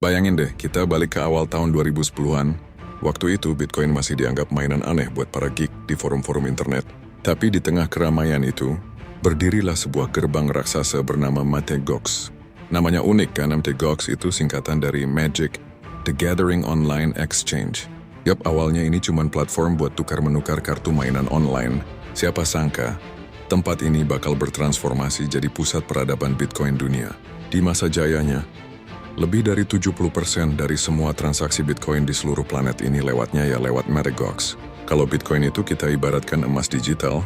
Bayangin deh, kita balik ke awal tahun 2010-an. Waktu itu Bitcoin masih dianggap mainan aneh buat para geek di forum-forum internet. Tapi di tengah keramaian itu, berdirilah sebuah gerbang raksasa bernama Mt. Gox. Namanya unik kan, Mt. Gox itu singkatan dari Magic, The Gathering Online Exchange. Yup, awalnya ini cuma platform buat tukar-menukar kartu mainan online. Siapa sangka, tempat ini bakal bertransformasi jadi pusat peradaban Bitcoin dunia. Di masa jayanya, lebih dari 70% dari semua transaksi Bitcoin di seluruh planet ini lewatnya ya lewat Mt. Gox. Kalau Bitcoin itu kita ibaratkan emas digital,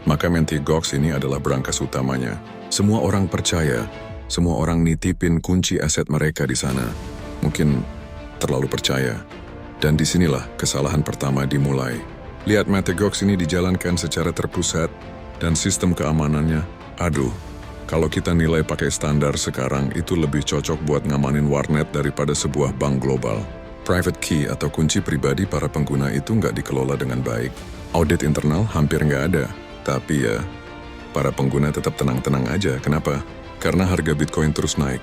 maka Mt. Gox ini adalah brankas utamanya. Semua orang percaya, semua orang nitipin kunci aset mereka di sana. Mungkin terlalu percaya. Dan disinilah kesalahan pertama dimulai. Lihat Mt. Gox ini dijalankan secara terpusat dan sistem keamanannya, aduh, kalau kita nilai pakai standar sekarang itu lebih cocok buat ngamanin warnet daripada sebuah bank global. Private key atau kunci pribadi para pengguna itu nggak dikelola dengan baik. Audit internal hampir nggak ada. Tapi ya, para pengguna tetap tenang-tenang aja. Kenapa? Karena harga Bitcoin terus naik.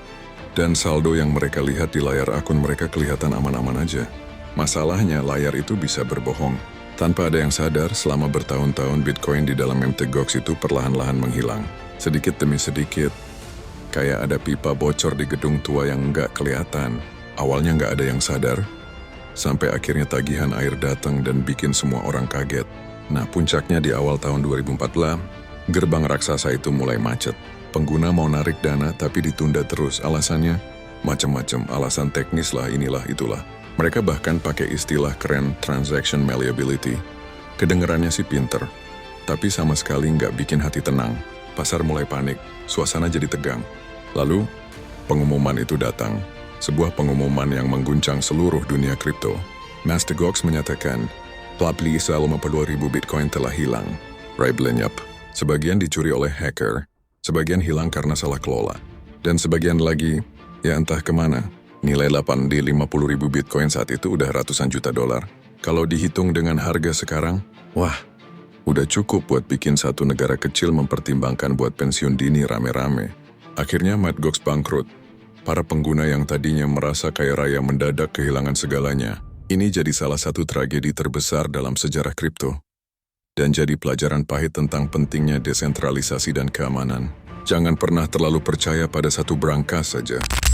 Dan saldo yang mereka lihat di layar akun mereka kelihatan aman-aman aja. Masalahnya layar itu bisa berbohong. Tanpa ada yang sadar, selama bertahun-tahun Bitcoin di dalam Mt. Gox itu perlahan-lahan menghilang. Sedikit demi sedikit, kayak ada pipa bocor di gedung tua yang nggak kelihatan. Awalnya nggak ada yang sadar, sampai akhirnya tagihan air datang dan bikin semua orang kaget. Nah, puncaknya di awal tahun 2014, gerbang raksasa itu mulai macet. Pengguna mau narik dana tapi ditunda terus. Alasannya macam-macam, alasan teknis lah, inilah, itulah. Mereka bahkan pakai istilah keren transaction malleability. Kedengerannya sih pinter, tapi sama sekali nggak bikin hati tenang. Pasar mulai panik, suasana jadi tegang. Lalu, pengumuman itu datang. Sebuah pengumuman yang mengguncang seluruh dunia kripto. Mt. Gox menyatakan, telah beli 52.000 Bitcoin telah hilang. Right, blenyap. Sebagian dicuri oleh hacker, sebagian hilang karena salah kelola. Dan sebagian lagi, ya entah kemana. Nilai 8 di 50.000 Bitcoin saat itu udah ratusan juta dolar. Kalau dihitung dengan harga sekarang, wah, udah cukup buat bikin satu negara kecil mempertimbangkan buat pensiun dini rame-rame. Akhirnya Mt. Gox bangkrut. Para pengguna yang tadinya merasa kaya raya mendadak kehilangan segalanya. Ini jadi salah satu tragedi terbesar dalam sejarah kripto. Dan jadi pelajaran pahit tentang pentingnya desentralisasi dan keamanan. Jangan pernah terlalu percaya pada satu brankas saja.